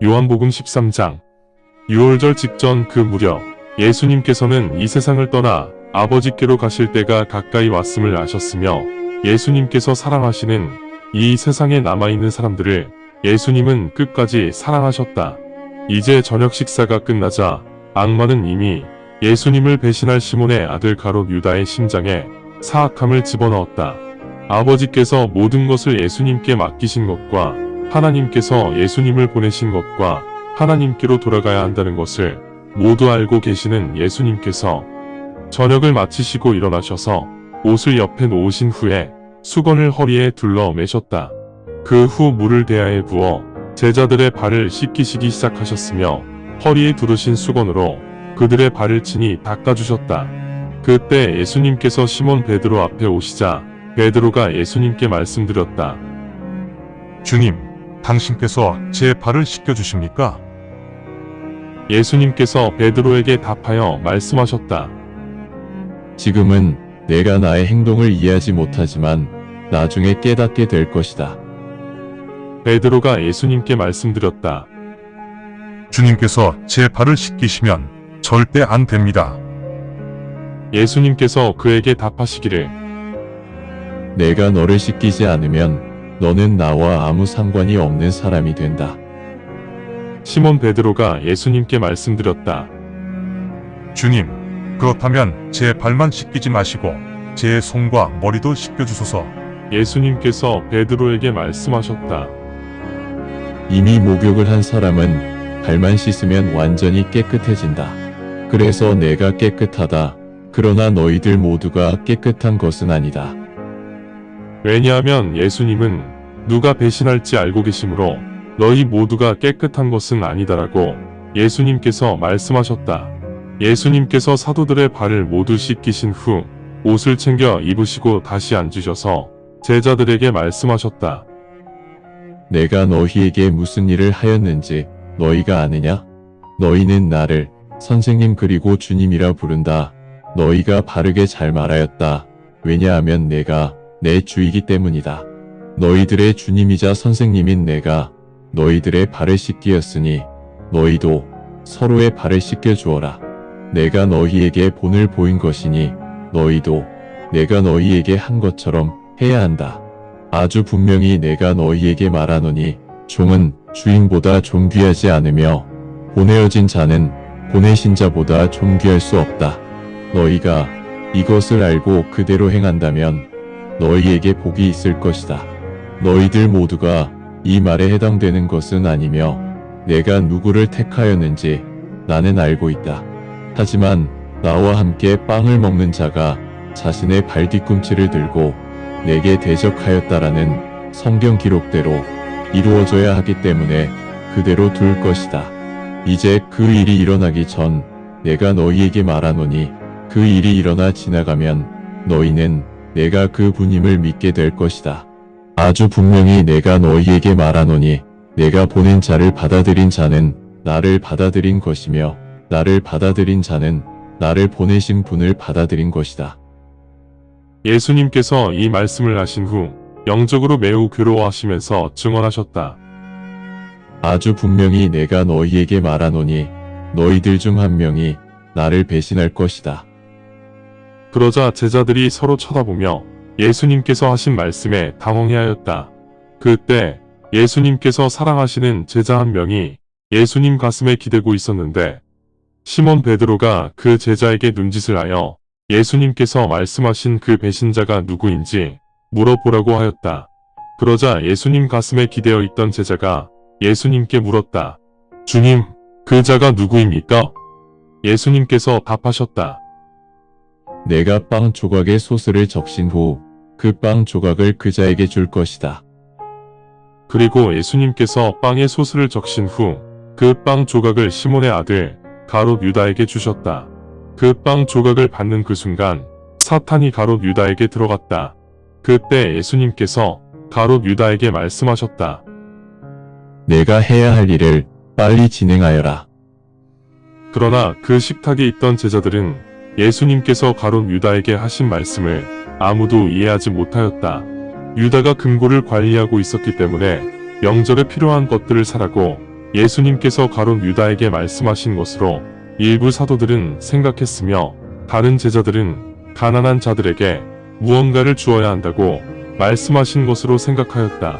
요한복음 13장. 유월절 직전 그 무렵 예수님께서는 이 세상을 떠나 아버지께로 가실 때가 가까이 왔음을 아셨으며 예수님께서 사랑하시는 이 세상에 남아있는 사람들을 예수님은 끝까지 사랑하셨다. 이제 저녁 식사가 끝나자 악마는 이미 예수님을 배신할 시몬의 아들 가롯 유다의 심장에 사악함을 집어넣었다. 아버지께서 모든 것을 예수님께 맡기신 것과 하나님께서 예수님을 보내신 것과 하나님께로 돌아가야 한다는 것을 모두 알고 계시는 예수님께서 저녁을 마치시고 일어나셔서 옷을 옆에 놓으신 후에 수건을 허리에 둘러 매셨다. 그 후 물을 대야에 부어 제자들의 발을 씻기시기 시작하셨으며 허리에 두르신 수건으로 그들의 발을 친히 닦아주셨다. 그때 예수님께서 시몬 베드로 앞에 오시자 베드로가 예수님께 말씀드렸다. 주님, 당신께서 제 발을 씻겨주십니까? 예수님께서 베드로에게 답하여 말씀하셨다. 지금은 내가 나의 행동을 이해하지 못하지만 나중에 깨닫게 될 것이다. 베드로가 예수님께 말씀드렸다. 주님께서 제 발을 씻기시면 절대 안 됩니다. 예수님께서 그에게 답하시기를 내가 너를 씻기지 않으면 너는 나와 아무 상관이 없는 사람이 된다. 시몬 베드로가 예수님께 말씀드렸다. 주님, 그렇다면 제 발만 씻기지 마시고 제 손과 머리도 씻겨주소서. 예수님께서 베드로에게 말씀하셨다. 이미 목욕을 한 사람은 발만 씻으면 완전히 깨끗해진다. 그래서 내가 깨끗하다. 그러나 너희들 모두가 깨끗한 것은 아니다. 왜냐하면 예수님은 누가 배신할지 알고 계시므로 너희 모두가 깨끗한 것은 아니다라고 예수님께서 말씀하셨다. 예수님께서 사도들의 발을 모두 씻기신 후 옷을 챙겨 입으시고 다시 앉으셔서 제자들에게 말씀하셨다. 내가 너희에게 무슨 일을 하였는지 너희가 아느냐? 너희는 나를 선생님 그리고 주님이라 부른다. 너희가 바르게 잘 말하였다. 왜냐하면 내가 내 주이기 때문이다. 너희들의 주님이자 선생님인 내가 너희들의 발을 씻기었으니 너희도 서로의 발을 씻겨 주어라. 내가 너희에게 본을 보인 것이니 너희도 내가 너희에게 한 것처럼 해야 한다. 아주 분명히 내가 너희에게 말하노니 종은 주인보다 존귀하지 않으며 보내어진 자는 보내신 자보다 존귀할 수 없다. 너희가 이것을 알고 그대로 행한다면 너희에게 복이 있을 것이다. 너희들 모두가 이 말에 해당되는 것은 아니며 내가 누구를 택하였는지 나는 알고 있다. 하지만 나와 함께 빵을 먹는 자가 자신의 발 뒤꿈치를 들고 내게 대적하였다라는 성경 기록대로 이루어져야 하기 때문에 그대로 둘 것이다. 이제 그 일이 일어나기 전 내가 너희에게 말하노니 그 일이 일어나 지나가면 너희는 내가 그 분임을 믿게 될 것이다. 아주 분명히 내가 너희에게 말하노니 내가 보낸 자를 받아들인 자는 나를 받아들인 것이며 나를 받아들인 자는 나를 보내신 분을 받아들인 것이다. 예수님께서 이 말씀을 하신 후 영적으로 매우 괴로워하시면서 증언하셨다. 아주 분명히 내가 너희에게 말하노니 너희들 중 한 명이 나를 배신할 것이다. 그러자 제자들이 서로 쳐다보며 예수님께서 하신 말씀에 당황해하였다. 그때 예수님께서 사랑하시는 제자 한 명이 예수님 가슴에 기대고 있었는데 시몬 베드로가 그 제자에게 눈짓을 하여 예수님께서 말씀하신 그 배신자가 누구인지 물어보라고 하였다. 그러자 예수님 가슴에 기대어 있던 제자가 예수님께 물었다. 주님, 그 자가 누구입니까? 예수님께서 답하셨다. 내가 빵 조각에 소스를 적신 후 그 빵 조각을 그 자에게 줄 것이다. 그리고 예수님께서 빵에 소스를 적신 후 그 빵 조각을 시몬의 아들 가롯 유다에게 주셨다. 그 빵 조각을 받는 그 순간 사탄이 가롯 유다에게 들어갔다. 그때 예수님께서 가롯 유다에게 말씀하셨다. 내가 해야 할 일을 빨리 진행하여라. 그러나 그 식탁에 있던 제자들은 예수님께서 가롯 유다에게 하신 말씀을 아무도 이해하지 못하였다. 유다가 금고를 관리하고 있었기 때문에 명절에 필요한 것들을 사라고 예수님께서 가룟 유다에게 말씀하신 것으로 일부 사도들은 생각했으며 다른 제자들은 가난한 자들에게 무언가를 주어야 한다고 말씀하신 것으로 생각하였다.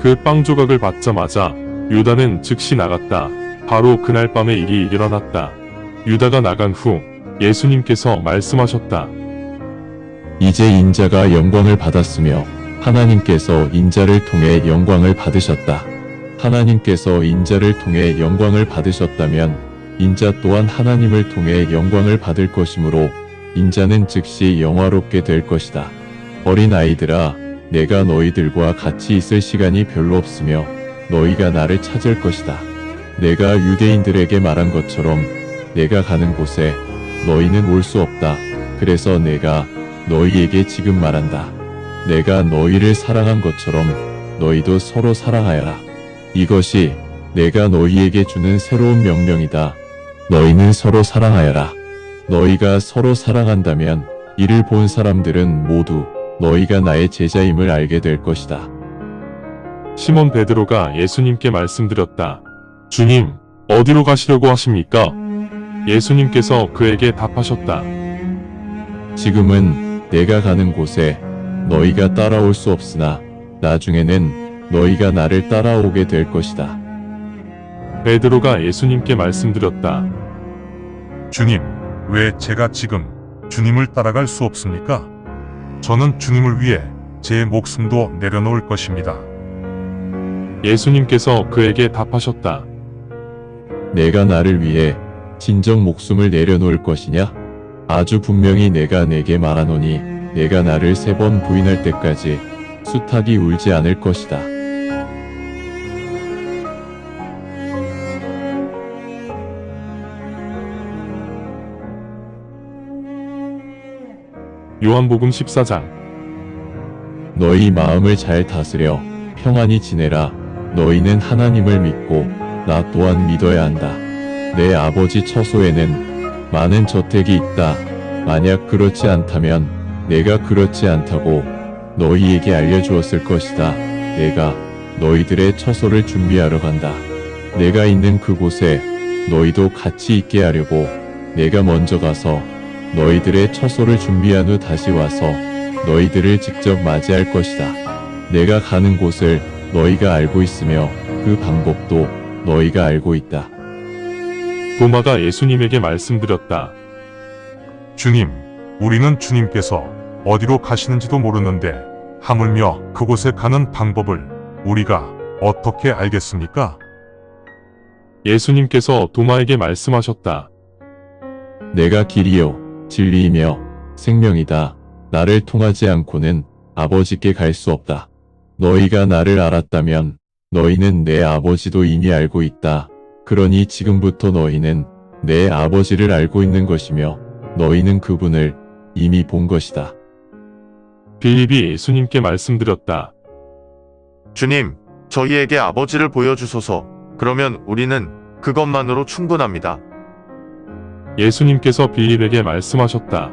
그 빵 조각을 받자마자 유다는 즉시 나갔다. 바로 그날 밤에 일이 일어났다. 유다가 나간 후 예수님께서 말씀하셨다. 이제 인자가 영광을 받았으며 하나님께서 인자를 통해 영광을 받으셨다. 하나님께서 인자를 통해 영광을 받으셨다면 인자 또한 하나님을 통해 영광을 받을 것이므로 인자는 즉시 영화롭게 될 것이다. 어린 아이들아, 내가 너희들과 같이 있을 시간이 별로 없으며 너희가 나를 찾을 것이다. 내가 유대인들에게 말한 것처럼 내가 가는 곳에 너희는 올 수 없다. 그래서 내가 너희에게 지금 말한다. 내가 너희를 사랑한 것처럼 너희도 서로 사랑하여라. 이것이 내가 너희에게 주는 새로운 명령이다. 너희는 서로 사랑하여라. 너희가 서로 사랑한다면 이를 본 사람들은 모두 너희가 나의 제자임을 알게 될 것이다. 시몬 베드로가 예수님께 말씀드렸다. 주님, 어디로 가시려고 하십니까? 예수님께서 그에게 답하셨다. 지금은 내가 가는 곳에 너희가 따라올 수 없으나 나중에는 너희가 나를 따라오게 될 것이다. 베드로가 예수님께 말씀드렸다. 주님, 왜 제가 지금 주님을 따라갈 수 없습니까? 저는 주님을 위해 제 목숨도 내려놓을 것입니다. 예수님께서 그에게 답하셨다. 내가 나를 위해 진정 목숨을 내려놓을 것이냐? 아주 분명히 내가 내게 말하노니 내가 나를 3번 부인할 때까지 숱하게 울지 않을 것이다. 요한복음 14장. 너희 마음을 잘 다스려 평안히 지내라. 너희는 하나님을 믿고 나 또한 믿어야 한다. 내 아버지 처소에는 많은 저택이 있다. 만약 그렇지 않다면 내가 그렇지 않다고 너희에게 알려주었을 것이다. 내가 너희들의 처소를 준비하러 간다. 내가 있는 그곳에 너희도 같이 있게 하려고 내가 먼저 가서 너희들의 처소를 준비한 후 다시 와서 너희들을 직접 맞이할 것이다. 내가 가는 곳을 너희가 알고 있으며 그 방법도 너희가 알고 있다. 도마가 예수님에게 말씀드렸다. 주님, 우리는 주님께서 어디로 가시는지도 모르는데 하물며 그곳에 가는 방법을 우리가 어떻게 알겠습니까? 예수님께서 도마에게 말씀하셨다. 내가 길이요 진리이며 생명이다. 나를 통하지 않고는 아버지께 갈 수 없다. 너희가 나를 알았다면 너희는 내 아버지도 이미 알고 있다. 그러니 지금부터 너희는 내 아버지를 알고 있는 것이며 너희는 그분을 이미 본 것이다. 빌립이 예수님께 말씀드렸다. 주님, 저희에게 아버지를 보여주소서. 그러면 우리는 그것만으로 충분합니다. 예수님께서 빌립에게 말씀하셨다.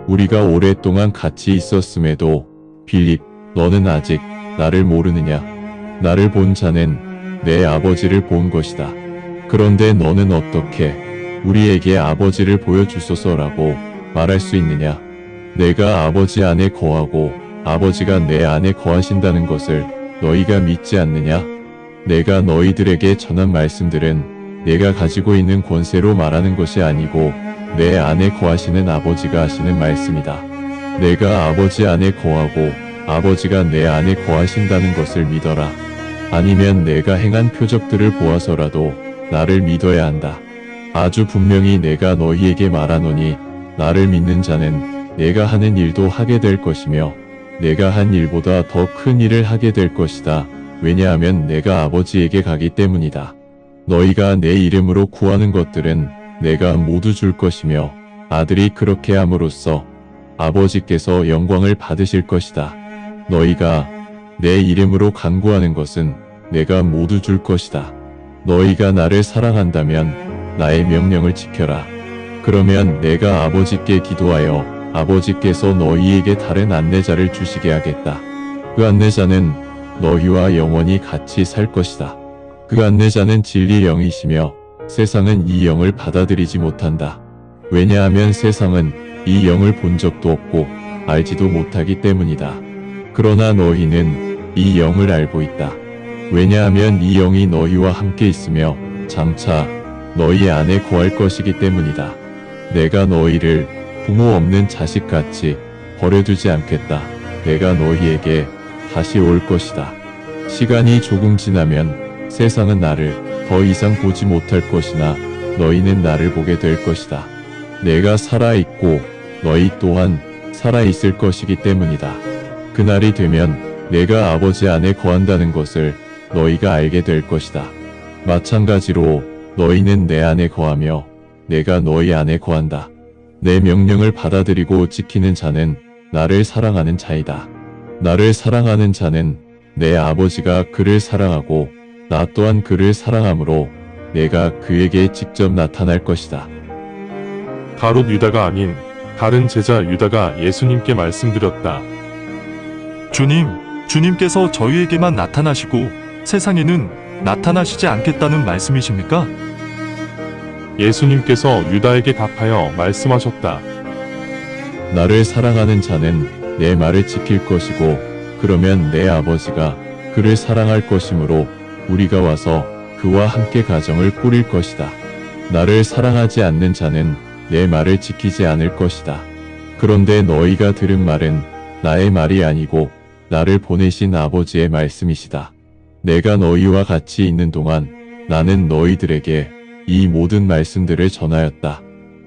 우리가 오랫동안 같이 있었음에도 빌립, 너는 아직 나를 모르느냐? 나를 본 자는 내 아버지를 본 것이다. 그런데 너는 어떻게 우리에게 아버지를 보여주소서라고 말할 수 있느냐? 내가 아버지 안에 거하고 아버지가 내 안에 거하신다는 것을 너희가 믿지 않느냐? 내가 너희들에게 전한 말씀들은 내가 가지고 있는 권세로 말하는 것이 아니고 내 안에 거하시는 아버지가 하시는 말씀이다. 내가 아버지 안에 거하고 아버지가 내 안에 거하신다는 것을 믿어라. 아니면 내가 행한 표적들을 보아서라도 나를 믿어야 한다. 아주 분명히 내가 너희에게 말하노니 나를 믿는 자는 내가 하는 일도 하게 될 것이며 내가 한 일보다 더 큰 일을 하게 될 것이다. 왜냐하면 내가 아버지에게 가기 때문이다. 너희가 내 이름으로 구하는 것들은 내가 모두 줄 것이며 아들이 그렇게 함으로써 아버지께서 영광을 받으실 것이다. 너희가 내 이름으로 간구하는 것은 내가 모두 줄 것이다. 너희가 나를 사랑한다면 나의 명령을 지켜라. 그러면 내가 아버지께 기도하여 아버지께서 너희에게 다른 안내자를 주시게 하겠다. 그 안내자는 너희와 영원히 같이 살 것이다. 그 안내자는 진리 영이시며 세상은 이 영을 받아들이지 못한다. 왜냐하면 세상은 이 영을 본 적도 없고 알지도 못하기 때문이다. 그러나 너희는 이 영을 알고 있다. 왜냐하면 이 영이 너희와 함께 있으며 장차 너희 안에 거할 것이기 때문이다. 내가 너희를 부모 없는 자식같이 버려두지 않겠다. 내가 너희에게 다시 올 것이다. 시간이 조금 지나면 세상은 나를 더 이상 보지 못할 것이나 너희는 나를 보게 될 것이다. 내가 살아있고 너희 또한 살아있을 것이기 때문이다. 그날이 되면 내가 아버지 안에 거한다는 것을 너희가 알게 될 것이다. 마찬가지로 너희는 내 안에 거하며 내가 너희 안에 거한다. 내 명령을 받아들이고 지키는 자는 나를 사랑하는 자이다. 나를 사랑하는 자는 내 아버지가 그를 사랑하고 나 또한 그를 사랑하므로 내가 그에게 직접 나타날 것이다. 가롯 유다가 아닌 다른 제자 유다가 예수님께 말씀드렸다. 주님께서 저희에게만 나타나시고 세상에는 나타나시지 않겠다는 말씀이십니까? 예수님께서 유다에게 답하여 말씀하셨다. 나를 사랑하는 자는 내 말을 지킬 것이고 그러면 내 아버지가 그를 사랑할 것이므로 우리가 와서 그와 함께 가정을 꾸릴 것이다. 나를 사랑하지 않는 자는 내 말을 지키지 않을 것이다. 그런데 너희가 들은 말은 나의 말이 아니고 나를 보내신 아버지의 말씀이시다. 내가 너희와 같이 있는 동안 나는 너희들에게 이 모든 말씀들을 전하였다.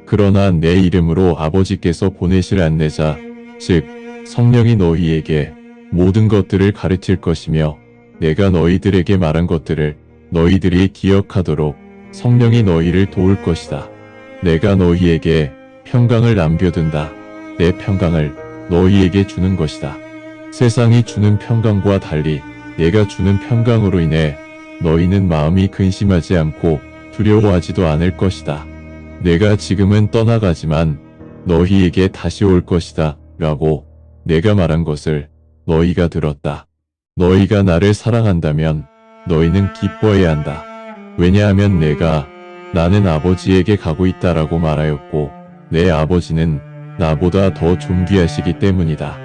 그러나 내 이름으로 아버지께서 보내실 안내자, 즉 성령이 너희에게 모든 것들을 가르칠 것이며 내가 너희들에게 말한 것들을 너희들이 기억하도록 성령이 너희를 도울 것이다. 내가 너희에게 평강을 남겨둔다. 내 평강을 너희에게 주는 것이다. 세상이 주는 평강과 달리 내가 주는 평강으로 인해 너희는 마음이 근심하지 않고 두려워하지도 않을 것이다. 내가 지금은 떠나가지만 너희에게 다시 올 것이다. 라고 내가 말한 것을 너희가 들었다. 너희가 나를 사랑한다면 너희는 기뻐해야 한다. 왜냐하면 내가 나는 아버지에게 가고 있다라고 말하였고 내 아버지는 나보다 더 존귀하시기 때문이다.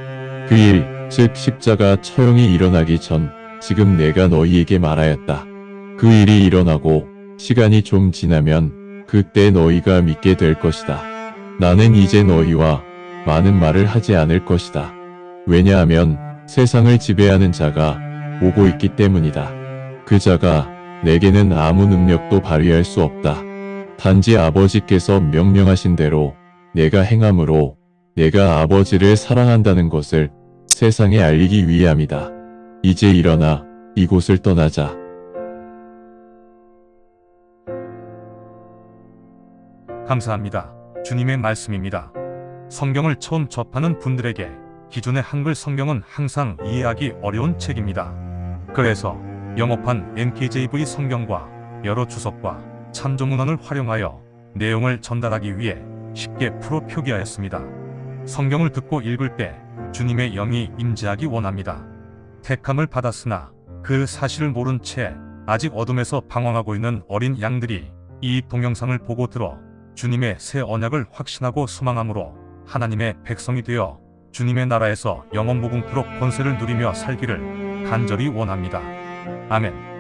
그 일, 즉 십자가 처형이 일어나기 전 지금 내가 너희에게 말하였다. 그 일이 일어나고 시간이 좀 지나면 그때 너희가 믿게 될 것이다. 나는 이제 너희와 많은 말을 하지 않을 것이다. 왜냐하면 세상을 지배하는 자가 오고 있기 때문이다. 그 자가 내게는 아무 능력도 발휘할 수 없다. 단지 아버지께서 명령하신 대로 내가 행함으로 내가 아버지를 사랑한다는 것을 세상에 알리기 위함이다. 이제 일어나 이곳을 떠나자. 감사합니다. 주님의 말씀입니다. 성경을 처음 접하는 분들에게 기존의 한글 성경은 항상 이해하기 어려운 책입니다. 그래서 영어판 NKJV 성경과 여러 주석과 참조문헌을 활용하여 내용을 전달하기 위해 쉽게 풀어 표기하였습니다. 성경을 듣고 읽을 때 주님의 영이 임재하기 원합니다. 택함을 받았으나 그 사실을 모른 채 아직 어둠에서 방황하고 있는 어린 양들이 이 동영상을 보고 들어 주님의 새 언약을 확신하고 소망함으로 하나님의 백성이 되어 주님의 나라에서 영원 무궁토록 권세를 누리며 살기를 간절히 원합니다. 아멘.